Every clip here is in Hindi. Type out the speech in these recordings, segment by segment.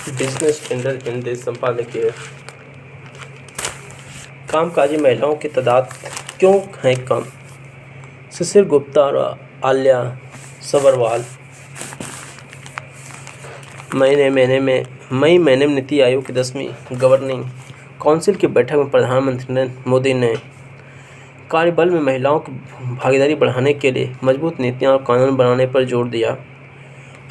बिजनेस स्टैंडर्ड हिंदी संपादकीय। कामकाजी महिलाओं की तादाद क्यों है कम? शिशिर गुप्ता और आलिया सबरवाल। मई महीने में नीति आयोग की 10वीं गवर्निंग काउंसिल की बैठक में प्रधानमंत्री नरेंद्र मोदी ने कार्यबल में महिलाओं की भागीदारी बढ़ाने के लिए मजबूत नीतियां और कानून बनाने पर जोर दिया।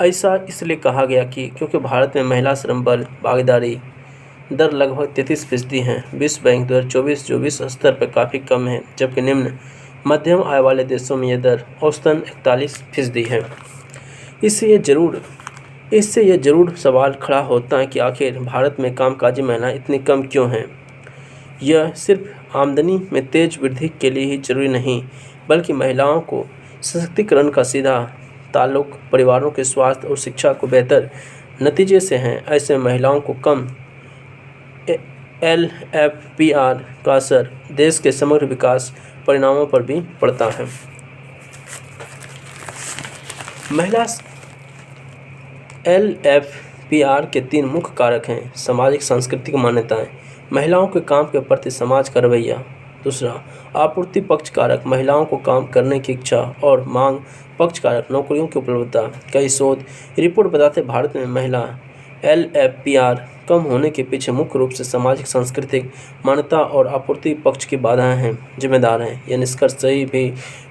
ऐसा इसलिए कहा गया कि क्योंकि भारत में महिला श्रम बल भागीदारी दर लगभग 33% है। विश्व बैंक 2024 स्तर पर काफ़ी कम है, जबकि निम्न मध्यम आय वाले देशों में यह दर औसतन 41% है। इससे यह जरूर सवाल खड़ा होता है कि आखिर भारत में कामकाजी महिलाएं इतनी कम क्यों हैं। यह सिर्फ आमदनी में तेज वृद्धि के लिए ही जरूरी नहीं, बल्कि महिलाओं को सशक्तिकरण का सीधा ताल्लुक परिवारों के स्वास्थ्य और शिक्षा को बेहतर नतीजे से है। ऐसे में महिलाओं को कम LFPR का असर देश के समग्र विकास परिणामों पर भी पड़ता है। महिला LFPR के 3 मुख्य कारक हैं। सामाजिक सांस्कृतिक मान्यताएं, महिलाओं के काम के प्रति समाज का रवैया। दूसरा, आपूर्ति पक्ष कारक, महिलाओं को काम करने की इच्छा और मांग पक्ष कारक, नौकरियों की उपलब्धता। कई शोध रिपोर्ट बताते भारत में महिला LFPR कम होने के पीछे मुख्य रूप से सामाजिक सांस्कृतिक मान्यता और आपूर्ति पक्ष की बाधाएं जिम्मेदार हैं। यह निष्कर्ष सही भी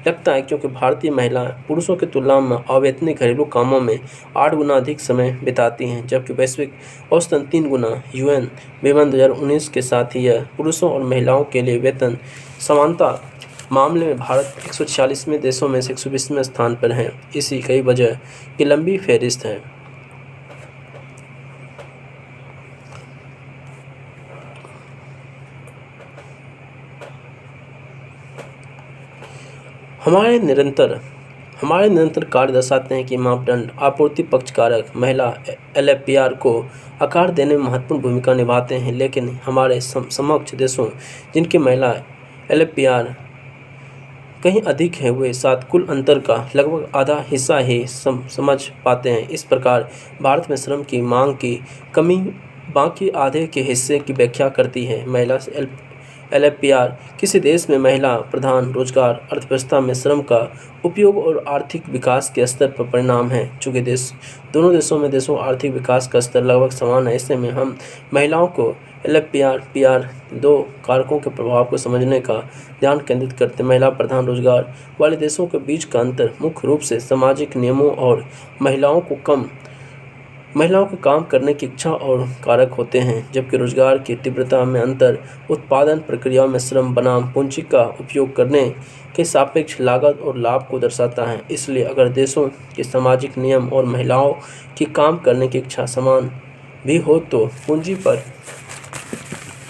लगता है, क्योंकि भारतीय महिलाएं पुरुषों की तुलना में अवैतनिक घरेलू कामों में 8 गुना अधिक समय बिताती हैं, जबकि वैश्विक औसतन 3 गुना। UN विवन 2019 के साथ ही यह पुरुषों और महिलाओं के लिए वेतन समानता मामले में भारत 146वें देशों में से 120वें स्थान पर है। इसी कई वजह की लंबी फहरिस्त है। हमारे निरंतर कार्य दर्शाते हैं कि मापदंड आपूर्ति पक्ष कारक महिला LFPR को आकार देने में महत्वपूर्ण भूमिका निभाते हैं, लेकिन हमारे समकक्ष देशों जिनकी महिला LFPR कहीं अधिक है, वे साथ कुल अंतर का लगभग आधा हिस्सा ही समझ पाते हैं। इस प्रकार भारत में श्रम की मांग की कमी बाकी आधे के हिस्से की व्याख्या करती है। महिला LFPR किसी देश में महिला प्रधान रोजगार अर्थव्यवस्था में श्रम का उपयोग और आर्थिक विकास के स्तर पर परिणाम है। चूँकि दोनों देशों आर्थिक विकास का स्तर लगभग समान है, ऐसे में हम महिलाओं को LFPR 2 कारकों के प्रभाव को समझने का ध्यान केंद्रित करते हैं। महिला प्रधान रोजगार वाले देशों के बीच का अंतर मुख्य रूप से सामाजिक नियमों और महिलाओं के काम करने की इच्छा और कारक होते हैं, जबकि रोजगार की तीव्रता में अंतर उत्पादन प्रक्रियाओं में श्रम बनाम पूंजी का उपयोग करने के सापेक्ष लागत और लाभ को दर्शाता है। इसलिए अगर देशों के सामाजिक नियम और महिलाओं की काम करने की इच्छा समान भी हो, तो पूंजी पर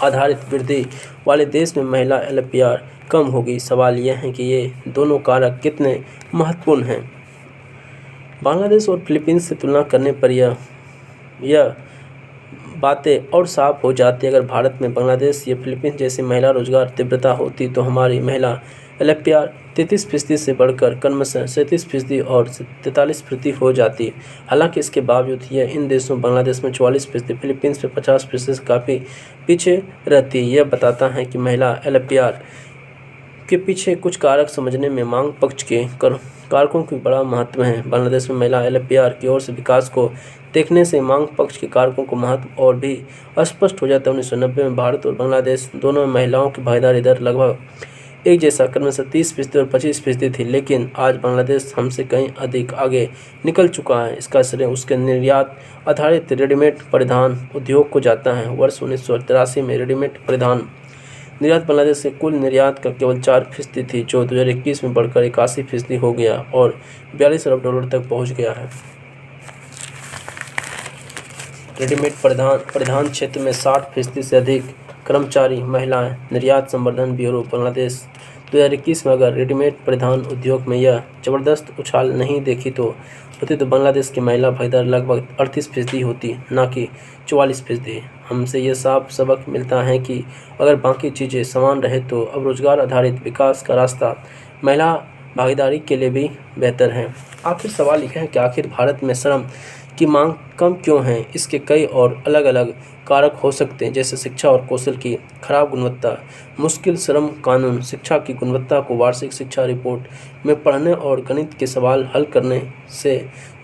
आधारित वृद्धि वाले देश में महिला LFPR कम होगी। सवाल यह है कि ये दोनों कारक कितने महत्वपूर्ण हैं। बांग्लादेश और फिलीपींस से तुलना करने पर यह बातें और साफ हो जाती है। अगर भारत में बांग्लादेश या फिलीपींस जैसी महिला रोजगार तीव्रता होती, तो हमारी महिला LFPR 33% से बढ़कर क्रमशः 37% और 43% हो जाती। हालांकि इसके बावजूद यह इन देशों बांग्लादेश में 44%, फिलीपींस में 50% से काफ़ी पीछे रहती है। यह बताता है कि महिला LFPR के पीछे कुछ कारक समझने में मांग पक्ष के कारकों की बड़ा महत्व है। बांग्लादेश में महिला LFPR की ओर से विकास को देखने से मांग पक्ष के कारकों को महत्व और भी स्पष्ट हो जाता है। 1990 में भारत और बांग्लादेश दोनों में महिलाओं की भागीदारी दर लगभग एक जैसा क्रमशः 30% और 25% थी, लेकिन आज बांग्लादेश हमसे कहीं अधिक आगे निकल चुका है। इसका श्रेय उसके निर्यात आधारित रेडीमेड परिधान उद्योग को जाता है। वर्ष 1983 में रेडीमेड परिधान निर्यात बांग्लादेश के कुल निर्यात का केवल 4% थी, जो 2021 में बढ़कर 81% हो गया और $42 अरब तक पहुंच गया है। रेडीमेड परिधान क्षेत्र में 60% से अधिक कर्मचारी महिलाएं। निर्यात संवर्धन ब्यूरो बांग्लादेश 2021 में अगर रेडीमेड परिधान उद्योग में यह जबरदस्त उछाल नहीं देखी तो बांग्लादेश की महिला भागीदारी लगभग 38% होती, न कि 44%। हमसे यह साफ सबक मिलता है कि अगर बाकी चीज़ें समान रहे तो अब रोजगार आधारित विकास का रास्ता महिला भागीदारी के लिए भी बेहतर है। आखिर सवाल यह है कि आखिर भारत में श्रम की मांग कम क्यों है? इसके कई और अलग अलग कारक हो सकते हैं, जैसे शिक्षा और कौशल की खराब गुणवत्ता, मुश्किल श्रम कानून, शिक्षा की गुणवत्ता को वार्षिक शिक्षा रिपोर्ट में पढ़ने और गणित के सवाल हल करने से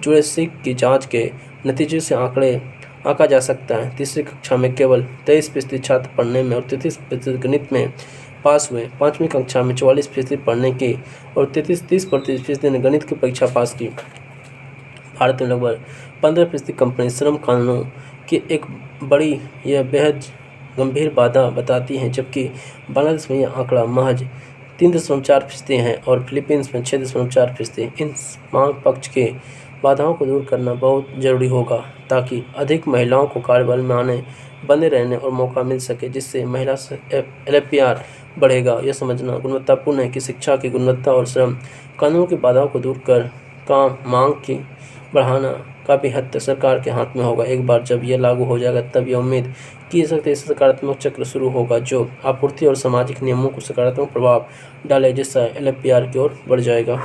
जुड़े सीख की जांच के नतीजे से आंका जा सकता है। तीसरी कक्षा में केवल 23% छात्र पढ़ने में और 33% गणित में पास हुए। 5वीं कक्षा में 44% पढ़ने की और 30% ने गणित की परीक्षा पास की। भारत में लगभग 15% कंपनी श्रम कानूनों की एक बड़ी यह बेहद गंभीर बाधा बताती हैं, जबकि बांग्लादेश में यह आंकड़ा महज 3.4% है और फिलीपींस में 6.4%। इन मांग पक्ष के बाधाओं को दूर करना बहुत जरूरी होगा ताकि अधिक महिलाओं को कार्यबल में बने रहने और मौका मिल सके, जिससे महिला LFPR बढ़ेगा। यह समझना गुणवत्तापूर्ण है कि शिक्षा की गुणवत्ता और श्रम कानूनों की बाधाओं को दूर कर काम मांग की बढ़ाना काफ़ी हद तक सरकार के हाथ में होगा। एक बार जब यह लागू हो जाएगा तब यह उम्मीद की जा सकती है इससे सकारात्मक चक्र शुरू होगा जो आपूर्ति और सामाजिक नियमों को सकारात्मक प्रभाव डाले, जिससे LFPR की ओर बढ़ जाएगा।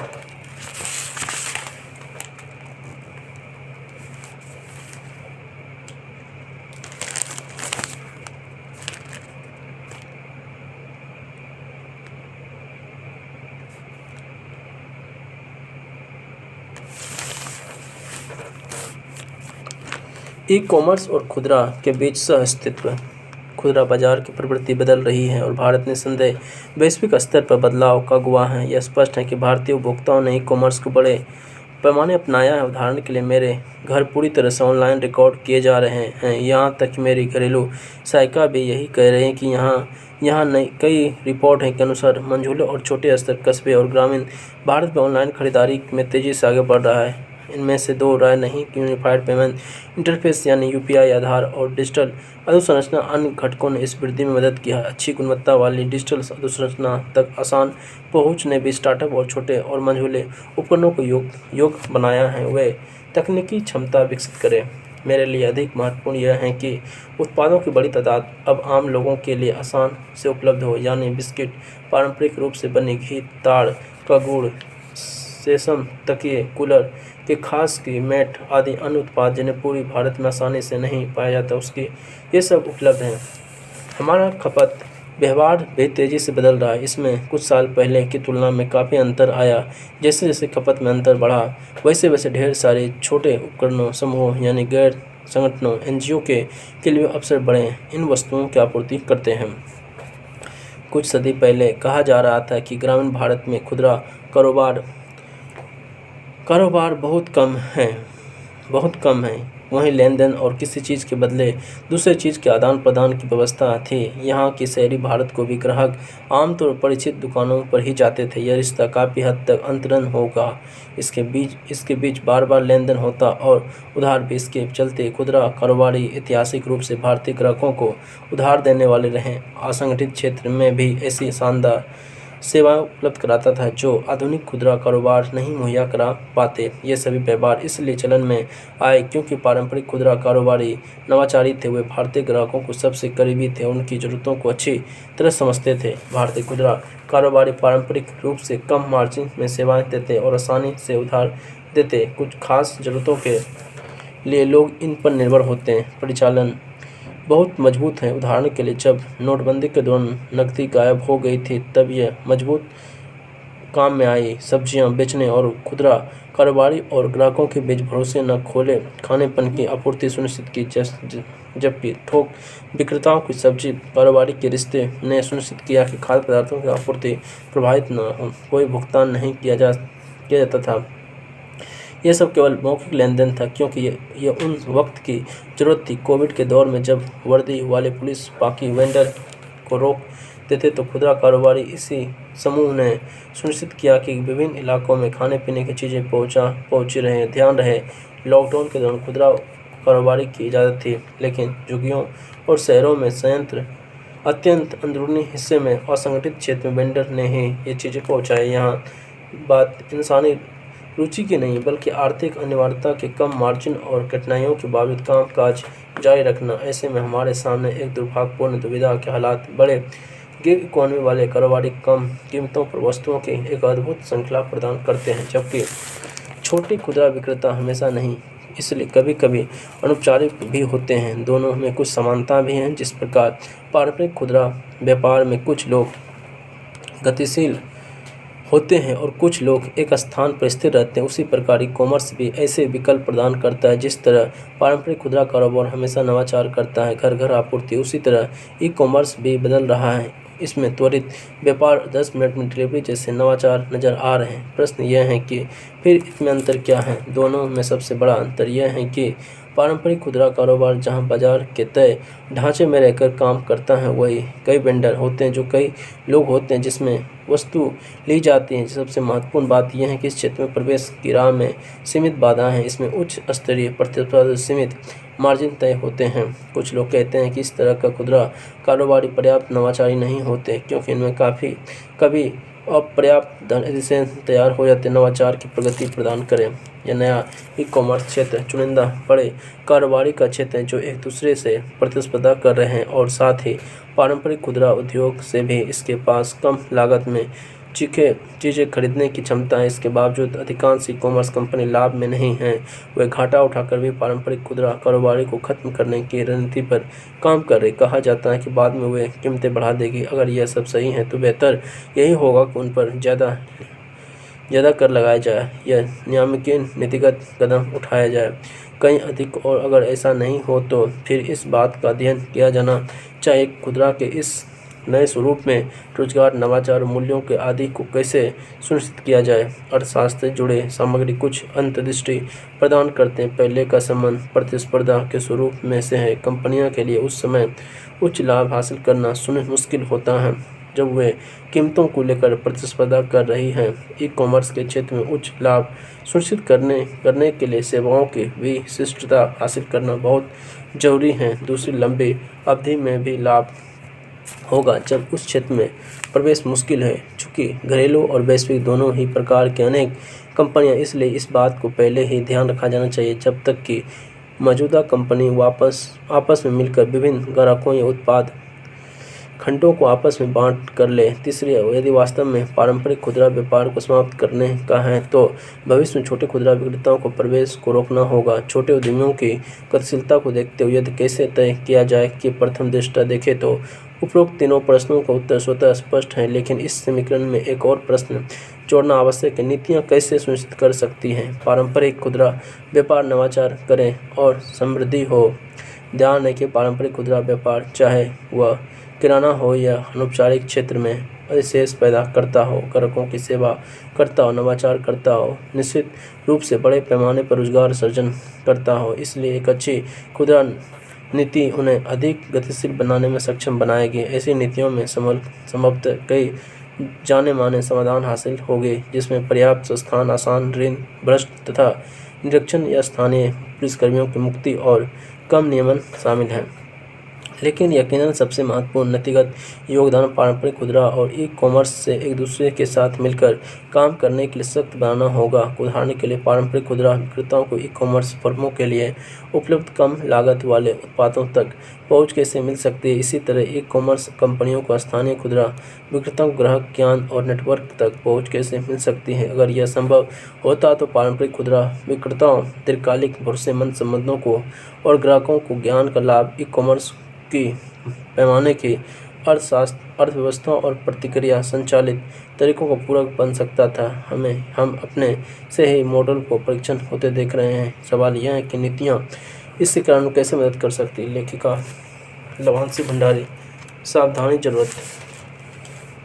ई-कॉमर्स और खुदरा के बीच सह-अस्तित्व। खुदरा बाजार की प्रवृत्ति बदल रही है और भारत निस्संदेह वैश्विक स्तर पर बदलाव का गवाह है। यह स्पष्ट है कि भारतीय उपभोक्ताओं ने ई-कॉमर्स को बड़े पैमाने अपनाया है। उदाहरण के लिए मेरे घर पूरी तरह से ऑनलाइन रिकॉर्ड किए जा रहे हैं। यहाँ तक कि मेरी घरेलू सहायिका भी यही कह रहे हैं कि यहाँ कई रिपोर्ट हैं के अनुसार मंझोले और छोटे स्तर कस्बे और ग्रामीण भारत में ऑनलाइन खरीदारी में तेज़ी से आगे बढ़ रहा है। इनमें से दो राय नहीं कि यूनिफाइड पेमेंट इंटरफेस यानी UPI, आधार और डिजिटल अधोसंरचना अन्य घटकों ने इस वृद्धि में मदद की है। अच्छी गुणवत्ता वाली डिजिटल अधोसंरचना तक आसान पहुंच ने भी स्टार्टअप और छोटे और मंझोले उपकरणों को योग्य बनाया है वे तकनीकी क्षमता विकसित करें। मेरे लिए अधिक महत्वपूर्ण यह है कि उत्पादों की बड़ी तादाद अब आम लोगों के लिए आसान से उपलब्ध हो, यानी बिस्किट, पारंपरिक रूप से बनी घी, ताड़ का गुड़, सेसम, तकिए, कूलर के खास की मैट आदि अन्य उत्पाद जिन्हें पूरी भारत में आसानी से नहीं पाया जाता उसके ये सब उपलब्ध हैं। हमारा खपत व्यवहार भी तेज़ी से बदल रहा है। इसमें कुछ साल पहले की तुलना में काफ़ी अंतर आया। जैसे जैसे खपत में अंतर बढ़ा वैसे वैसे ढेर सारे छोटे उपकरणों समूहों यानी गैर संगठनों NGO के लिए अवसर बढ़े इन वस्तुओं की आपूर्ति करते हैं। कुछ सदी पहले कहा जा रहा था कि ग्रामीण भारत में खुदरा कारोबार बहुत कम है। वहीं लेन देन और किसी चीज़ के बदले दूसरे चीज़ के आदान प्रदान की व्यवस्था थी। यहाँ की शहरी भारत को भी ग्राहक आमतौर पर परिचित दुकानों पर ही जाते थे। यह रिश्ता काफ़ी हद तक अंतरंग होगा। इसके बीच बार बार लेन देन होता और उधार भी। इसके चलते खुदरा कारोबारी ऐतिहासिक रूप से भारतीय ग्राहकों को उधार देने वाले रहे। असंगठित क्षेत्र में भी ऐसी शानदार सेवाएं उपलब्ध कराता था जो आधुनिक खुदरा कारोबार नहीं मुहैया करा पाते। ये सभी व्यापार इसलिए चलन में आए क्योंकि पारंपरिक खुदरा कारोबारी नवाचारी थे। वे भारतीय ग्राहकों को सबसे करीबी थे, उनकी ज़रूरतों को अच्छी तरह समझते थे। भारतीय खुदरा कारोबारी पारंपरिक रूप से कम मार्जिन में सेवाएं देते और आसानी से उधार देते। कुछ खास ज़रूरतों के लिए लोग इन पर निर्भर होते हैं। परिचालन बहुत मजबूत है। उदाहरण के लिए जब नोटबंदी के दौरान नकदी गायब हो गई थी तब यह मजबूत काम में आई। सब्जियां बेचने और खुदरा कारोबारी और ग्राहकों के बीच भरोसे न खोले खानेपन की आपूर्ति सुनिश्चित की, जबकि थोक विक्रेताओं की सब्जी कारोबारी के रिश्ते ने सुनिश्चित किया कि खाद्य पदार्थों की आपूर्ति प्रभावित न हो। कोई भुगतान नहीं किया जाता था। यह सब केवल मौखिक लेन देन था क्योंकि यह उन वक्त की ज़रूरत थी। कोविड के दौर में जब वर्दी वाले पुलिस बाकी वेंडर को रोक देते तो खुदरा कारोबारी इसी समूह ने सुनिश्चित किया कि विभिन्न इलाकों में खाने पीने की चीज़ें पहुँची रहे। ध्यान रहे लॉकडाउन के दौरान खुदरा कारोबारी की इजाज़त थी, लेकिन झुग्गियों और शहरों में संयंत्र अत्यंत अंदरूनी हिस्से में असंगठित क्षेत्र में वेंडर ने ही ये चीज़ें पहुँचाई। यहाँ बात इंसानी रुचि की नहीं बल्कि आर्थिक अनिवार्यता के कम मार्जिन और कठिनाइयों के बावजूद कामकाज जारी रखना। ऐसे में हमारे सामने एक दुर्भाग्यपूर्ण दुविधा के हालात बड़े गिग इकोनॉमी वाले कारोबारी कम कीमतों पर वस्तुओं की एक अद्भुत श्रृंखला प्रदान करते हैं, जबकि छोटे खुदरा विक्रेता हमेशा नहीं इसलिए कभी कभी अनौपचारिक भी होते हैं। दोनों में कुछ समानता भी हैं। जिस प्रकार पारंपरिक खुदरा व्यापार में कुछ लोग गतिशील होते हैं और कुछ लोग एक स्थान पर स्थिर रहते हैं, उसी प्रकार ई कॉमर्स भी ऐसे विकल्प प्रदान करता है। जिस तरह पारंपरिक खुदरा कारोबार हमेशा नवाचार करता है, घर घर आपूर्ति, उसी तरह ई कॉमर्स भी बदल रहा है। इसमें त्वरित व्यापार, 10 मिनट में डिलीवरी जैसे नवाचार नज़र आ रहे हैं। प्रश्न यह है कि फिर इसमें अंतर क्या है? दोनों में सबसे बड़ा अंतर यह है कि पारंपरिक खुदरा कारोबार जहां बाजार के तय ढांचे में रहकर काम करता है, वही कई वेंडर होते हैं, जो कई लोग होते हैं, जिसमें वस्तु ली जाती है। सबसे महत्वपूर्ण बात यह है कि इस क्षेत्र में प्रवेश की राह में सीमित बाधाएं हैं। इसमें उच्च स्तरीय प्रतिस्पर्धा, सीमित मार्जिन तय होते हैं। कुछ लोग कहते हैं कि इस तरह का खुदरा कारोबारी पर्याप्त नवाचारी नहीं होते, क्योंकि इनमें कभी अपर्याप्त धन से तैयार हो जाते नवाचार की प्रगति प्रदान करें। यह नया ई कॉमर्स क्षेत्र चुनिंदा बड़े कारोबारी का क्षेत्र है, जो एक दूसरे से प्रतिस्पर्धा कर रहे हैं और साथ ही पारंपरिक खुदरा उद्योग से भी इसके पास कम लागत में चीज़ें खरीदने की क्षमता है। इसके बावजूद अधिकांश ई कॉमर्स कंपनी लाभ में नहीं हैं। वे घाटा उठाकर भी पारंपरिक खुदरा कारोबारी को खत्म करने की रणनीति पर काम कर रही। कहा जाता है कि बाद में वे कीमतें बढ़ा देगी। अगर यह सब सही है तो बेहतर यही होगा कि उन पर ज़्यादा कर लगाया जाए या नियामकीय नीतिगत कदम उठाया जाए कहीं अधिक। और अगर ऐसा नहीं हो तो फिर इस बात का अध्ययन किया जाना चाहिए खुदरा के इस नए स्वरूप में रोजगार, नवाचार, मूल्यों के आदि को कैसे सुनिश्चित किया जाए। अर्थशास्त्र से जुड़े सामग्री कुछ अंतर्दृष्टि प्रदान करते हैं। पहले का संबंध प्रतिस्पर्धा के स्वरूप में से है। कंपनियों के लिए उस समय उच्च लाभ हासिल करना मुश्किल होता है जब वे कीमतों को लेकर प्रतिस्पर्धा कर रही हैं। ई कॉमर्स के क्षेत्र में उच्च लाभ सुनिश्चित करने के लिए सेवाओं की विशिष्टता हासिल करना बहुत जरूरी है। दूसरी, लंबी अवधि में भी लाभ होगा जब उस क्षेत्र में प्रवेश मुश्किल है। चूँकि घरेलू और वैश्विक दोनों ही प्रकार के अनेक कंपनियां, इसलिए इस बात को पहले ही ध्यान रखा जाना चाहिए जब तक कि मौजूदा कंपनी आपस में मिलकर विभिन्न ग्राहकों या उत्पाद खंडों को आपस में बांट कर ले। तीसरी, यदि वास्तव में पारंपरिक खुदरा व्यापार को समाप्त करने का है तो भविष्य में छोटे खुदरा विक्रेताओं को प्रवेश को रोकना होगा। छोटे उद्यमियों की गतिशीलता को देखते हुए यदि कैसे तय किया जाए कि प्रथम दृष्टया देखें तो उपरोक्त तीनों प्रश्नों का उत्तर स्वतः स्पष्ट है, लेकिन इस समीकरण में एक और प्रश्न जोड़ना आवश्यक है। नीतियाँ कैसे सुनिश्चित कर सकती हैं पारंपरिक खुदरा व्यापार नवाचार करें और समृद्धि हो? ध्यान है कि पारंपरिक खुदरा व्यापार, चाहे वह किराना हो या अनौपचारिक क्षेत्र में, अधिशेष पैदा करता हो, ग्राहकों की सेवा करता हो, नवाचार करता हो, निश्चित रूप से बड़े पैमाने पर रोजगार सृजन करता हो। इसलिए एक अच्छी खुदरा नीति उन्हें अधिक गतिशील बनाने में सक्षम बनाएगी। ऐसी नीतियों में संभवतः कई जाने माने समाधान हासिल होंगे, जिसमें पर्याप्त स्थान, आसान ऋण, भ्रष्ट तथा निरीक्षण या स्थानीय पुलिसकर्मियों की मुक्ति और कम नियमन शामिल हैं। लेकिन यकीनन सबसे महत्वपूर्ण नीतिगत योगदान पारंपरिक खुदरा और ई कॉमर्स से एक दूसरे के साथ मिलकर काम करने के लिए सख्त बनाना होगा। उदाहरण के लिए, पारंपरिक खुदरा विक्रेताओं को ई कॉमर्स फर्मों के लिए उपलब्ध कम लागत वाले उत्पादों तक पहुंच कैसे मिल सकती है। इसी तरह ई कॉमर्स कंपनियों को स्थानीय खुदरा विक्रेताओं को ग्राहक ज्ञान और नेटवर्क तक पहुँच कैसे मिल सकती है। अगर यह संभव होता तो पारंपरिक खुदरा विक्रेताओं दीर्घकालिक भरोसेमंद संबंधों को और ग्राहकों को ज्ञान का लाभ ई कॉमर्स की पैमाने की अर्थव्यवस्था और प्रतिक्रिया संचालित तरीकों का पूरक बन सकता था। हम अपने से ही मॉडल को परीक्षण होते देख रहे हैं। सवाल यह है कि नीतियाँ इस कारण को कैसे मदद कर सकती है। लेखिका लवांशी भंडारी। सावधानी जरूरत।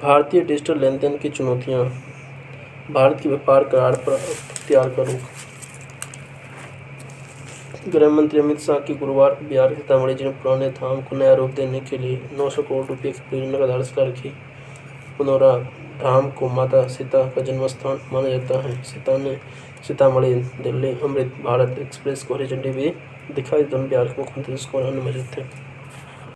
भारतीय डिजिटल लेन देन की चुनौतियाँ। भारत की व्यापार करार पर अख्तियार का रुख। गृह मंत्री अमित शाह की गुरुवार को बिहार के सीतामढ़ी जिले में पुराने धाम को नया रूप देने के लिए 900 करोड़ रुपये की परियोजना का आधारशिला रखी। पुनौरा धाम को माता सीता का जन्म स्थान माना जाता है। सीता ने सीतामढ़ी दिल्ली अमृत भारत एक्सप्रेस को हरी झंडी भी दिखाई। दोनों बिहार के मुख्यमंत्री उसको अन्य मौजूद थे।